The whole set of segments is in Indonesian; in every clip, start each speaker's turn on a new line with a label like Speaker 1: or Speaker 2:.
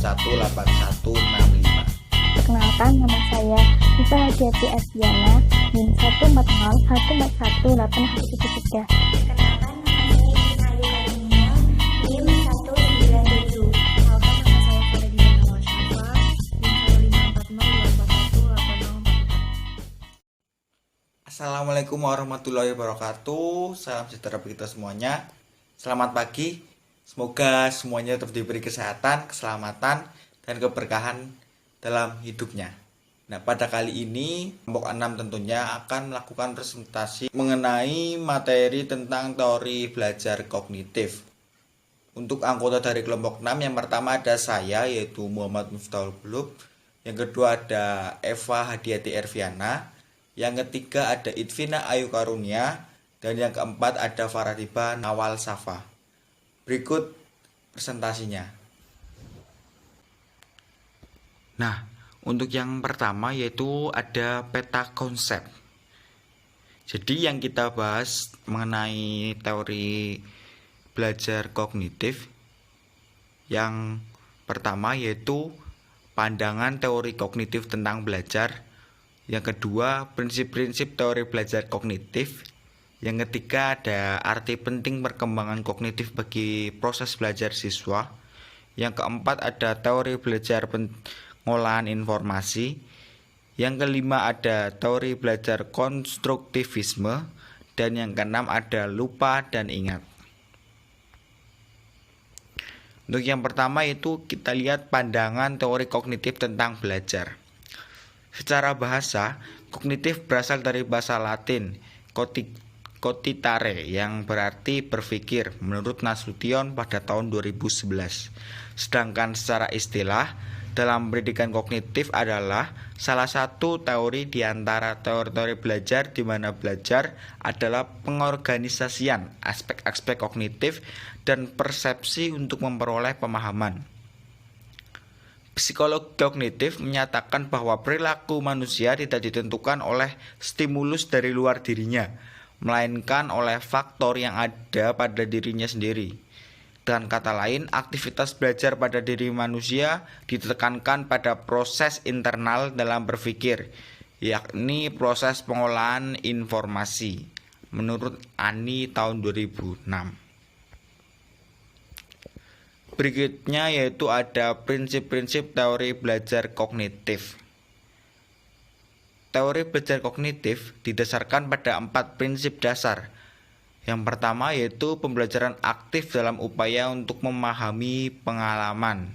Speaker 1: 18165.
Speaker 2: Perkenalkan, nama saya Diva Hadiati Ardiana, NIM 140141813.
Speaker 3: Perkenalkan, nama saya Tina Ayu Karunia, NIM 197.
Speaker 4: Perkenalkan, nama saya Ferdinand Nawal Syafa, NIM 1540241.
Speaker 1: Assalamualaikum warahmatullahi wabarakatuh. Salam sejahtera bagi kita semuanya. Selamat pagi. Semoga semuanya tetap diberi kesehatan, keselamatan, dan keberkahan dalam hidupnya. Nah, pada kali ini kelompok 6 tentunya akan melakukan presentasi mengenai materi tentang teori belajar kognitif. Untuk anggota dari kelompok 6, yang pertama ada saya, yaitu Muhammad Miftahul Qulub. Yang kedua ada Eva Hadiati Erviana. Yang ketiga ada Idvina Ayu Karunia. Dan yang keempat ada Faradiba Nawal Syafa. Berikut presentasinya. Nah, untuk yang pertama yaitu ada peta konsep. Jadi yang kita bahas mengenai teori belajar kognitif, yang pertama yaitu pandangan teori kognitif tentang belajar. Yang kedua, prinsip-prinsip teori belajar kognitif. Yang ketiga, ada arti penting perkembangan kognitif bagi proses belajar siswa. Yang keempat, ada teori belajar pengolahan informasi. Yang kelima, ada teori belajar konstruktivisme. Dan yang keenam, ada lupa dan ingat. Untuk yang pertama itu kita lihat pandangan teori kognitif tentang belajar. Secara bahasa, kognitif berasal dari bahasa Latin cogitare yang berarti berpikir menurut Nasution pada tahun 2011. Sedangkan secara istilah, dalam pendidikan kognitif adalah salah satu teori di antara teori-teori belajar di mana belajar adalah pengorganisasian aspek-aspek kognitif dan persepsi untuk memperoleh pemahaman. Psikologi kognitif menyatakan bahwa perilaku manusia tidak ditentukan oleh stimulus dari luar dirinya, melainkan oleh faktor yang ada pada dirinya sendiri. Dengan kata lain, aktivitas belajar pada diri manusia ditekankan pada proses internal dalam berpikir, yakni proses pengolahan informasi, menurut Ani tahun 2006. Berikutnya yaitu ada prinsip-prinsip teori belajar kognitif. Teori belajar kognitif didasarkan pada 4 prinsip dasar. Yang pertama yaitu pembelajaran aktif dalam upaya untuk memahami pengalaman.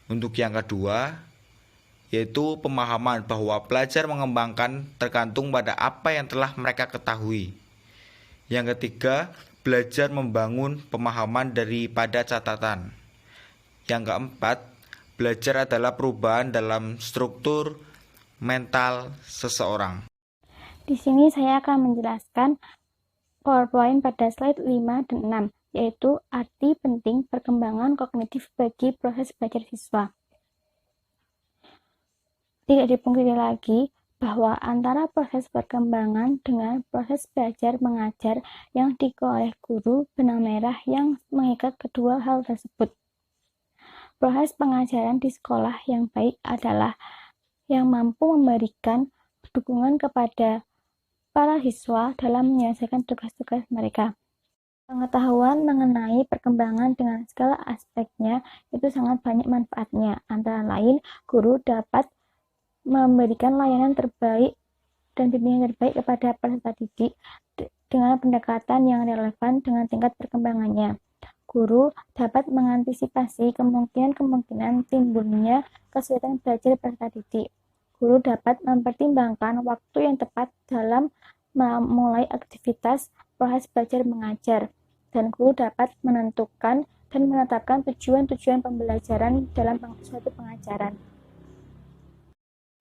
Speaker 1: Untuk yang kedua yaitu pemahaman bahwa pelajar mengembangkan tergantung pada apa yang telah mereka ketahui. Yang ketiga, belajar membangun pemahaman daripada catatan. Yang keempat, belajar adalah perubahan dalam struktur mental seseorang.
Speaker 2: Di sini saya akan menjelaskan PowerPoint pada slide 5 dan 6, yaitu arti penting perkembangan kognitif bagi proses belajar siswa. Tidak dipungkiri lagi bahwa antara proses perkembangan dengan proses belajar mengajar yang dikelola oleh guru benang merah yang mengikat kedua hal tersebut. Proses pengajaran di sekolah yang baik adalah yang mampu memberikan dukungan kepada para siswa dalam menyelesaikan tugas-tugas mereka. Pengetahuan mengenai perkembangan dengan segala aspeknya itu sangat banyak manfaatnya. Antara lain, guru dapat memberikan layanan terbaik dan bimbingan terbaik kepada peserta didik dengan pendekatan yang relevan dengan tingkat perkembangannya. Guru dapat mengantisipasi kemungkinan-kemungkinan timbulnya kesulitan belajar peserta didik. Guru dapat mempertimbangkan waktu yang tepat dalam memulai aktivitas proses belajar mengajar, dan guru dapat menentukan dan menetapkan tujuan-tujuan pembelajaran dalam suatu pengajaran.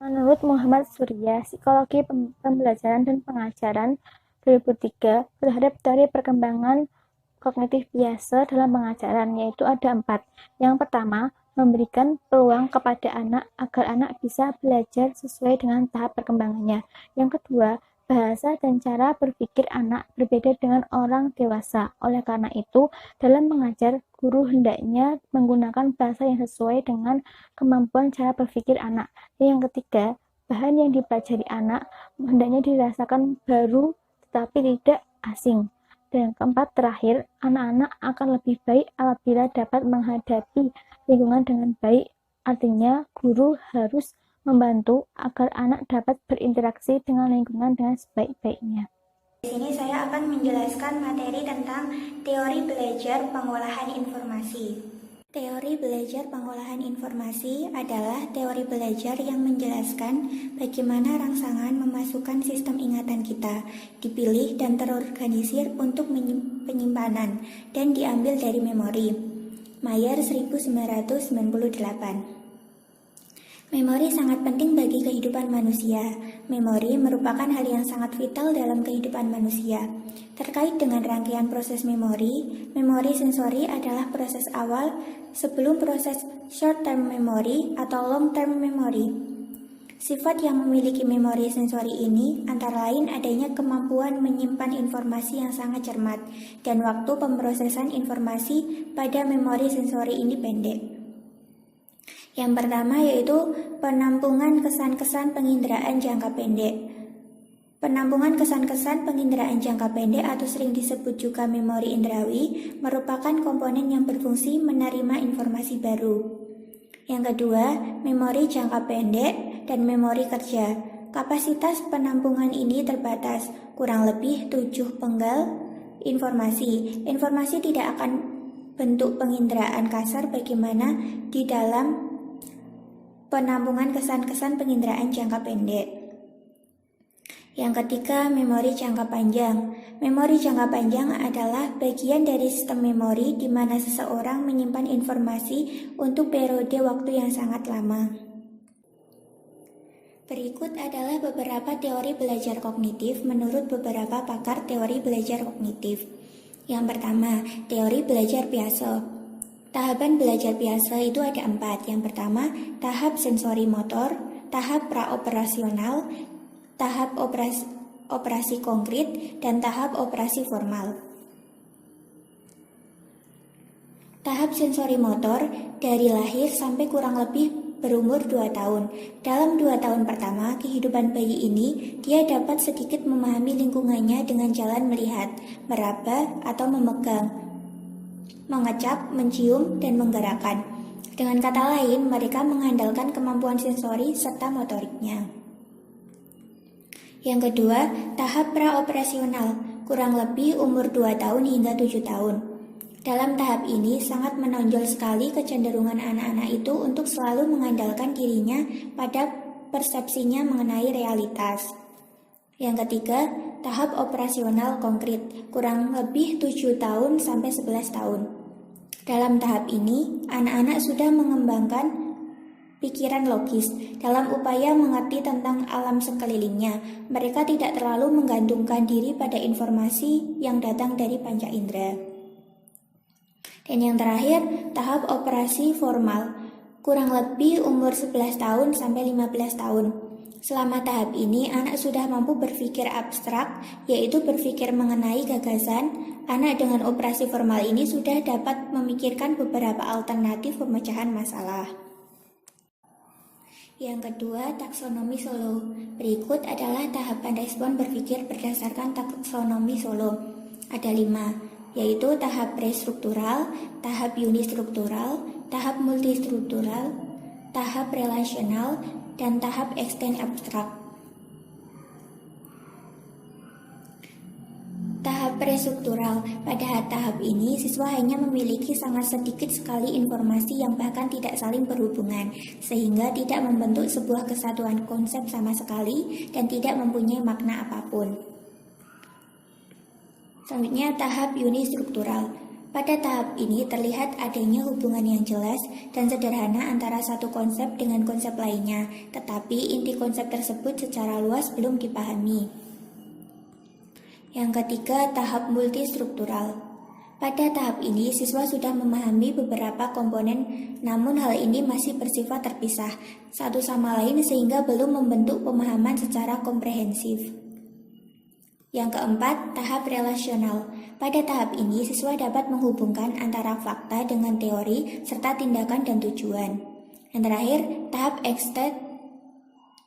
Speaker 2: Menurut Muhammad Surya, Psikologi Pembelajaran dan Pengajaran 2003, terhadap teori perkembangan kognitif biasa dalam pengajaran, yaitu ada 4. Yang pertama, memberikan peluang kepada anak agar anak bisa belajar sesuai dengan tahap perkembangannya. Yang kedua, Bahasa dan cara berpikir anak berbeda dengan orang dewasa. Oleh karena itu, dalam mengajar, guru hendaknya menggunakan bahasa yang sesuai dengan kemampuan cara berpikir anak. Yang ketiga, bahan yang dipelajari anak hendaknya dirasakan baru tetapi tidak asing. Dan yang keempat terakhir, anak-anak akan lebih baik apabila dapat menghadapi lingkungan dengan baik. Artinya, guru harus membantu agar anak dapat berinteraksi dengan lingkungan dengan sebaik-baiknya.
Speaker 3: Di sini saya akan menjelaskan materi tentang teori belajar pengolahan informasi. Teori belajar pengolahan informasi adalah teori belajar yang menjelaskan bagaimana rangsangan memasukkan sistem ingatan kita, dipilih dan terorganisir untuk penyimpanan dan diambil dari memori. Mayer 1998. Memori sangat penting bagi kehidupan manusia. Memori merupakan hal yang sangat vital dalam kehidupan manusia. Terkait dengan rangkaian proses memori, memori sensori adalah proses awal sebelum proses short-term memory atau long-term memory. Sifat yang memiliki memori sensori ini antara lain adanya kemampuan menyimpan informasi yang sangat cermat dan waktu pemrosesan informasi pada memori sensori ini pendek. Yang pertama yaitu penampungan kesan-kesan penginderaan jangka pendek. Penampungan kesan-kesan penginderaan jangka pendek atau sering disebut juga memori indrawi merupakan komponen yang berfungsi menerima informasi baru. Yang kedua, memori jangka pendek dan memori kerja. Kapasitas penampungan ini terbatas, kurang lebih 7 penggal informasi. Informasi tidak akan bentuk penginderaan kasar bagaimana di dalam penampungan kesan-kesan penginderaan jangka pendek. Yang ketiga, memori jangka panjang. Memori jangka panjang adalah bagian dari sistem memori di mana seseorang menyimpan informasi untuk periode waktu yang sangat lama. Berikut adalah beberapa teori belajar kognitif menurut beberapa pakar teori belajar kognitif. Yang pertama, teori belajar biasa. Tahapan belajar biasa itu ada 4. Yang pertama, tahap sensori motor, tahap praoperasional, tahap operasi konkret, dan tahap operasi formal. Tahap sensori motor dari lahir sampai kurang lebih berumur 2 tahun. Dalam 2 tahun pertama kehidupan bayi ini, dia dapat sedikit memahami lingkungannya dengan jalan melihat, meraba, atau memegang, mengecap, mencium, dan menggerakkan. Dengan kata lain, mereka mengandalkan kemampuan sensori serta motoriknya. Yang kedua, tahap praoperasional, kurang lebih umur 2 tahun hingga 7 tahun. Dalam tahap ini sangat menonjol sekali kecenderungan anak-anak itu untuk selalu mengandalkan dirinya pada persepsinya mengenai realitas. Yang ketiga, tahap operasional konkret, kurang lebih 7 tahun sampai 11 tahun. Dalam tahap ini, anak-anak sudah mengembangkan pikiran logis dalam upaya mengerti tentang alam sekelilingnya. Mereka tidak terlalu menggantungkan diri pada informasi yang datang dari panca indera. Dan yang terakhir, tahap operasi formal, kurang lebih umur 11 tahun sampai 15 tahun. Selama tahap ini, anak sudah mampu berpikir abstrak, yaitu berpikir mengenai gagasan. Anak dengan operasi formal ini sudah dapat memikirkan beberapa alternatif pemecahan masalah. Yang kedua, taksonomi Solo. Berikut adalah tahapan respon berpikir berdasarkan taksonomi Solo. Ada 5, yaitu tahap prestruktural, tahap unistruktural, tahap multistruktural, tahap relasional, dan tahap extend abstrak. Tahap prestruktural. Pada tahap ini, siswa hanya memiliki sangat sedikit sekali informasi yang bahkan tidak saling berhubungan, sehingga tidak membentuk sebuah kesatuan konsep sama sekali dan tidak mempunyai makna apapun. Selanjutnya, tahap unistruktural. Pada tahap ini terlihat adanya hubungan yang jelas dan sederhana antara satu konsep dengan konsep lainnya, tetapi inti konsep tersebut secara luas belum dipahami. Yang ketiga, tahap multistruktural. Pada tahap ini, siswa sudah memahami beberapa komponen, namun hal ini masih bersifat terpisah satu sama lain sehingga belum membentuk pemahaman secara komprehensif. Yang keempat, tahap relasional. Pada tahap ini, siswa dapat menghubungkan antara fakta dengan teori serta tindakan dan tujuan. Yang terakhir, tahap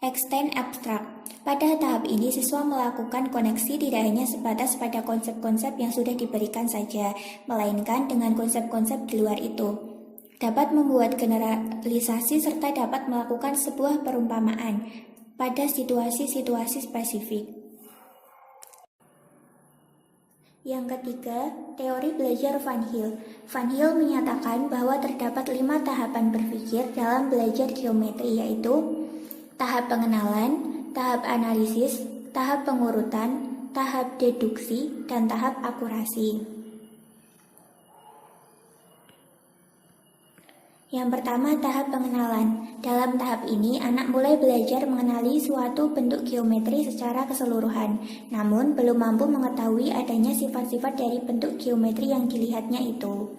Speaker 3: extend abstrak. Pada tahap ini, siswa melakukan koneksi tidak hanya sebatas pada konsep-konsep yang sudah diberikan saja, melainkan dengan konsep-konsep di luar itu. Dapat membuat generalisasi serta dapat melakukan sebuah perumpamaan pada situasi-situasi spesifik. Yang ketiga, teori belajar Van Hill. Van Hill menyatakan bahwa terdapat 5 tahapan berpikir dalam belajar geometri, yaitu tahap pengenalan, tahap analisis, tahap pengurutan, tahap deduksi, dan tahap akurasi. Yang pertama, tahap pengenalan. Dalam tahap ini, anak mulai belajar mengenali suatu bentuk geometri secara keseluruhan, namun belum mampu mengetahui adanya sifat-sifat dari bentuk geometri yang dilihatnya itu.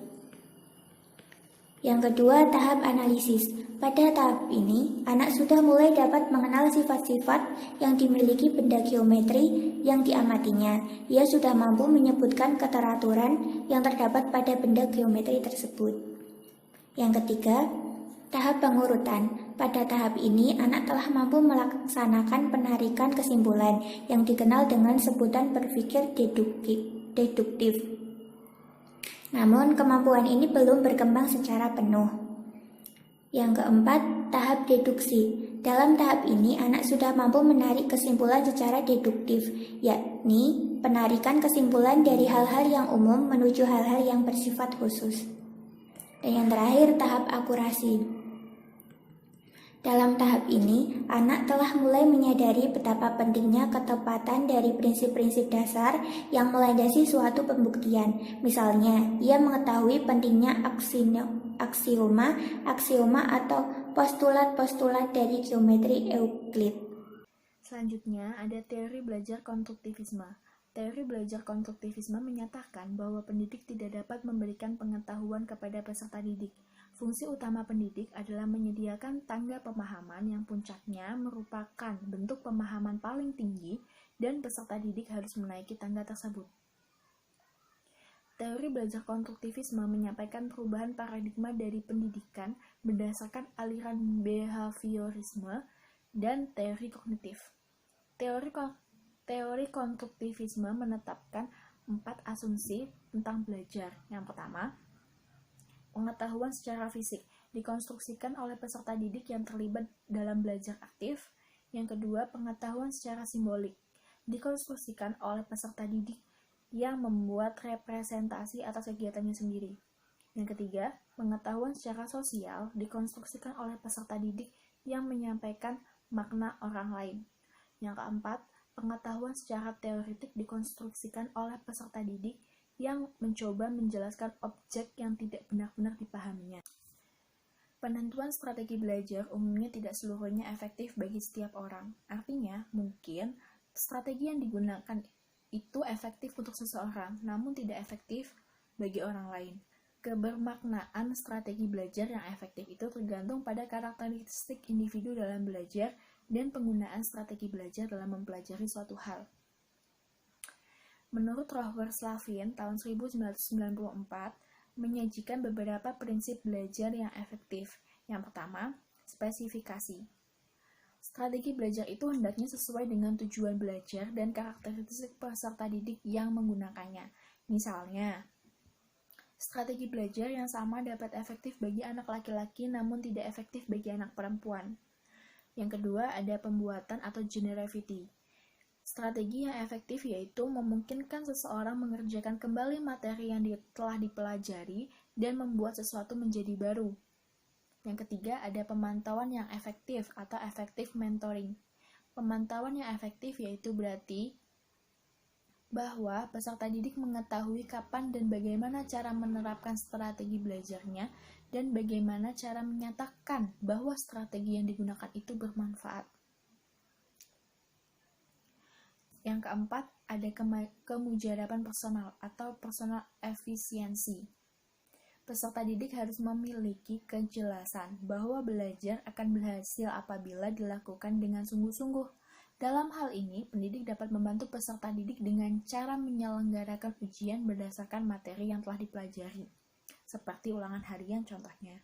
Speaker 3: Yang kedua, tahap analisis. Pada tahap ini, anak sudah mulai dapat mengenal sifat-sifat yang dimiliki benda geometri yang diamatinya. Ia sudah mampu menyebutkan keteraturan yang terdapat pada benda geometri tersebut. Yang ketiga, tahap pengurutan. Pada tahap ini, anak telah mampu melaksanakan penarikan kesimpulan yang dikenal dengan sebutan berpikir deduktif. Namun, kemampuan ini belum berkembang secara penuh. Yang keempat, tahap deduksi. Dalam tahap ini, anak sudah mampu menarik kesimpulan secara deduktif, yakni penarikan kesimpulan dari hal-hal yang umum menuju hal-hal yang bersifat khusus. Dan yang terakhir, tahap akurasi. Dalam tahap ini, anak telah mulai menyadari betapa pentingnya ketepatan dari prinsip-prinsip dasar yang melandasi suatu pembuktian. Misalnya, ia mengetahui pentingnya aksioma atau postulat-postulat dari geometri Euclid.
Speaker 4: Selanjutnya, ada teori belajar konstruktivisme. Teori belajar konstruktivisme menyatakan bahwa pendidik tidak dapat memberikan pengetahuan kepada peserta didik. Fungsi utama pendidik adalah menyediakan tangga pemahaman yang puncaknya merupakan bentuk pemahaman paling tinggi dan peserta didik harus menaiki tangga tersebut. Teori belajar konstruktivisme menyampaikan perubahan paradigma dari pendidikan berdasarkan aliran behaviorisme dan teori kognitif. Teori konstruktivisme menetapkan 4 asumsi tentang belajar. Yang pertama, pengetahuan secara fisik dikonstruksikan oleh peserta didik yang terlibat dalam belajar aktif. Yang kedua, pengetahuan secara simbolik dikonstruksikan oleh peserta didik yang membuat representasi atas kegiatannya sendiri. Yang ketiga, pengetahuan secara sosial dikonstruksikan oleh peserta didik yang menyampaikan makna orang lain. Yang keempat, pengetahuan secara teoretik dikonstruksikan oleh peserta didik yang mencoba menjelaskan objek yang tidak benar-benar dipahaminya. Penentuan strategi belajar umumnya tidak seluruhnya efektif bagi setiap orang. Artinya, mungkin strategi yang digunakan itu efektif untuk seseorang, namun tidak efektif bagi orang lain. Kebermaknaan strategi belajar yang efektif itu tergantung pada karakteristik individu dalam belajar dan penggunaan strategi belajar dalam mempelajari suatu hal. Menurut Robert Slavin tahun 1994, menyajikan beberapa prinsip belajar yang efektif. Yang pertama, spesifikasi. Strategi belajar itu hendaknya sesuai dengan tujuan belajar dan karakteristik peserta didik yang menggunakannya. Misalnya, strategi belajar yang sama dapat efektif bagi anak laki-laki namun tidak efektif bagi anak perempuan. Yang kedua, ada pembuatan atau generivity. Strategi yang efektif yaitu memungkinkan seseorang mengerjakan kembali materi yang telah dipelajari dan membuat sesuatu menjadi baru. Yang ketiga, ada pemantauan yang efektif atau effective mentoring. Pemantauan yang efektif yaitu berarti bahwa peserta didik mengetahui kapan dan bagaimana cara menerapkan strategi belajarnya dan bagaimana cara menyatakan bahwa strategi yang digunakan itu bermanfaat. Yang keempat, ada kemujaraban personal atau personal efisiensi. Peserta didik harus memiliki kejelasan bahwa belajar akan berhasil apabila dilakukan dengan sungguh-sungguh. Dalam hal ini, pendidik dapat membantu peserta didik dengan cara menyelenggarakan ujian berdasarkan materi yang telah dipelajari, seperti ulangan harian contohnya.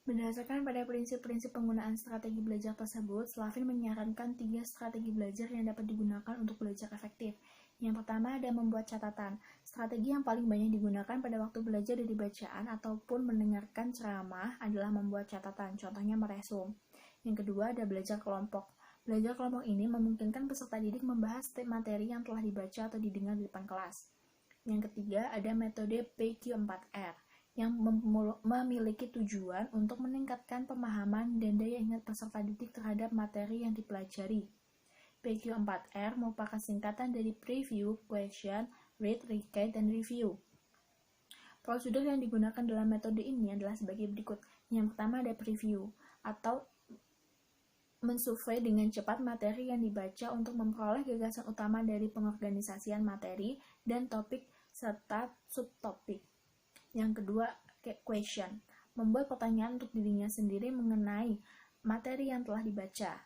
Speaker 4: Berdasarkan pada prinsip-prinsip penggunaan strategi belajar tersebut, Slavin menyarankan 3 strategi belajar yang dapat digunakan untuk belajar efektif. Yang pertama ada membuat catatan. Strategi yang paling banyak digunakan pada waktu belajar dari bacaan ataupun mendengarkan ceramah adalah membuat catatan, contohnya meresum. Yang kedua ada belajar kelompok. Belajar kelompok ini memungkinkan peserta didik membahas materi yang telah dibaca atau didengar di depan kelas. Yang ketiga ada metode PQ4R yang memiliki tujuan untuk meningkatkan pemahaman dan daya ingat peserta didik terhadap materi yang dipelajari. PQ4R merupakan singkatan dari Preview, Question, Read, Recite, dan Review. Prosedur yang digunakan dalam metode ini adalah sebagai berikut. Yang pertama ada Preview, atau mensurvei dengan cepat materi yang dibaca untuk memperoleh gagasan utama dari pengorganisasian materi dan topik serta subtopik. Yang kedua, question, membuat pertanyaan untuk dirinya sendiri mengenai materi yang telah dibaca.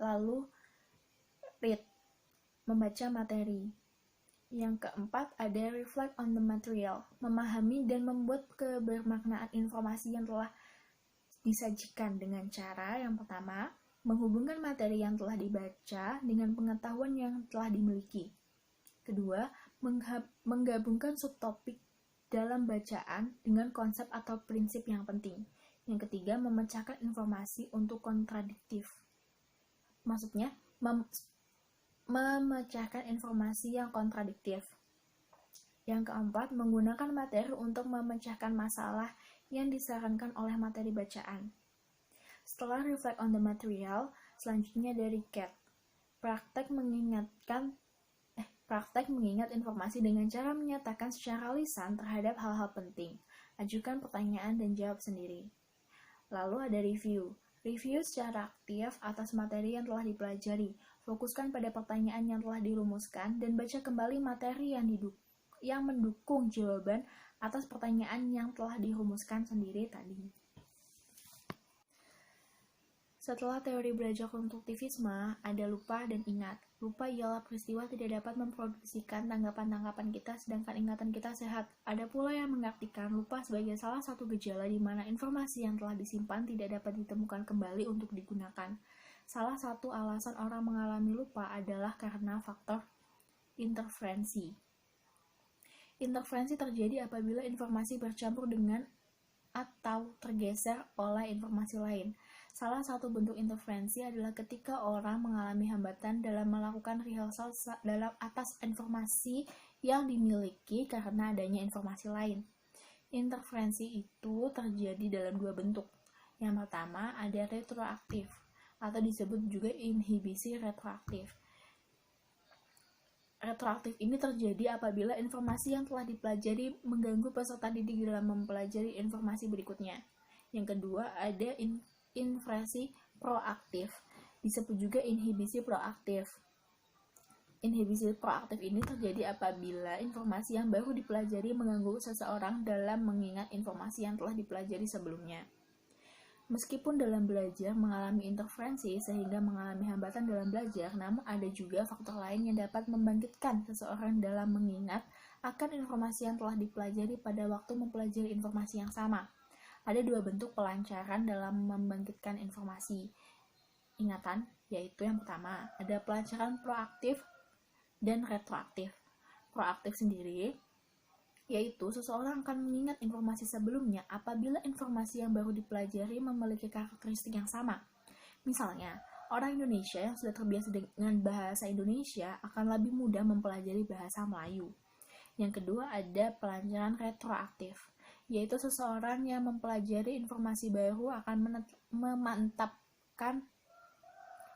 Speaker 4: Lalu, read, membaca materi. Yang keempat, ada reflect on the material, memahami dan membuat kebermaknaan informasi yang telah disajikan dengan cara yang pertama, menghubungkan materi yang telah dibaca dengan pengetahuan yang telah dimiliki. Kedua, menggabungkan subtopik dalam bacaan dengan konsep atau prinsip yang penting. Yang ketiga, memecahkan informasi untuk kontradiktif. Maksudnya, memecahkan informasi yang kontradiktif. Yang keempat, menggunakan materi untuk memecahkan masalah yang disarankan oleh materi bacaan. Setelah reflect on the material, selanjutnya dari recap. Praktek mengingat informasi dengan cara menyatakan secara lisan terhadap hal-hal penting. Ajukan pertanyaan dan jawab sendiri. Lalu ada review. Review secara aktif atas materi yang telah dipelajari. Fokuskan pada pertanyaan yang telah dirumuskan dan baca kembali materi yang mendukung jawaban atas pertanyaan yang telah dirumuskan sendiri tadi. Setelah teori belajar konstruktivisme, ada lupa dan ingat. Lupa ialah peristiwa tidak dapat memproduksikan tanggapan-tanggapan kita, sedangkan ingatan kita sehat. Ada pula yang mengartikan lupa sebagai salah satu gejala di mana informasi yang telah disimpan tidak dapat ditemukan kembali untuk digunakan. Salah satu alasan orang mengalami lupa adalah karena faktor interferensi. Interferensi terjadi apabila informasi bercampur dengan atau tergeser oleh informasi lain. Salah satu bentuk interferensi adalah ketika orang mengalami hambatan dalam melakukan rehearsal dalam atas informasi yang dimiliki karena adanya informasi lain. Interferensi itu terjadi dalam 2 bentuk. Yang pertama ada retroaktif atau disebut juga inhibisi retroaktif. Retroaktif ini terjadi apabila informasi yang telah dipelajari mengganggu peserta didik dalam mempelajari informasi berikutnya. Yang kedua, ada inversi proaktif, disebut juga inhibisi proaktif. Inhibisi proaktif ini terjadi apabila informasi yang baru dipelajari mengganggu seseorang dalam mengingat informasi yang telah dipelajari sebelumnya. Meskipun dalam belajar mengalami interferensi sehingga mengalami hambatan dalam belajar, namun ada juga faktor lain yang dapat membangkitkan seseorang dalam mengingat akan informasi yang telah dipelajari pada waktu mempelajari informasi yang sama. Ada 2 bentuk pelancaran dalam membangkitkan informasi ingatan, yaitu yang pertama, ada pelancaran proaktif dan retroaktif. Proaktif sendiri yaitu seseorang akan mengingat informasi sebelumnya apabila informasi yang baru dipelajari memiliki karakteristik yang sama. Misalnya, orang Indonesia yang sudah terbiasa dengan bahasa Indonesia akan lebih mudah mempelajari bahasa Melayu. Yang kedua ada pelancaran retroaktif, yaitu seseorang yang mempelajari informasi baru akan memantapkan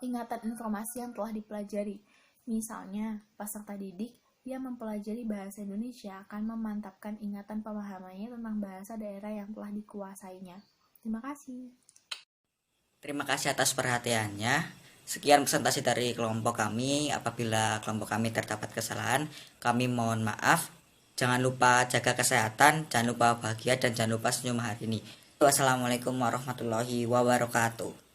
Speaker 4: ingatan informasi yang telah dipelajari. Misalnya, peserta didik yang mempelajari bahasa Indonesia akan memantapkan ingatan pemahamannya tentang bahasa daerah yang telah dikuasainya. Terima kasih.
Speaker 5: Terima kasih atas perhatiannya. Sekian presentasi dari kelompok kami. Apabila kelompok kami terdapat kesalahan, kami mohon maaf. Jangan lupa jaga kesehatan, jangan lupa bahagia, dan jangan lupa senyum hari ini. Wassalamualaikum warahmatullahi wabarakatuh.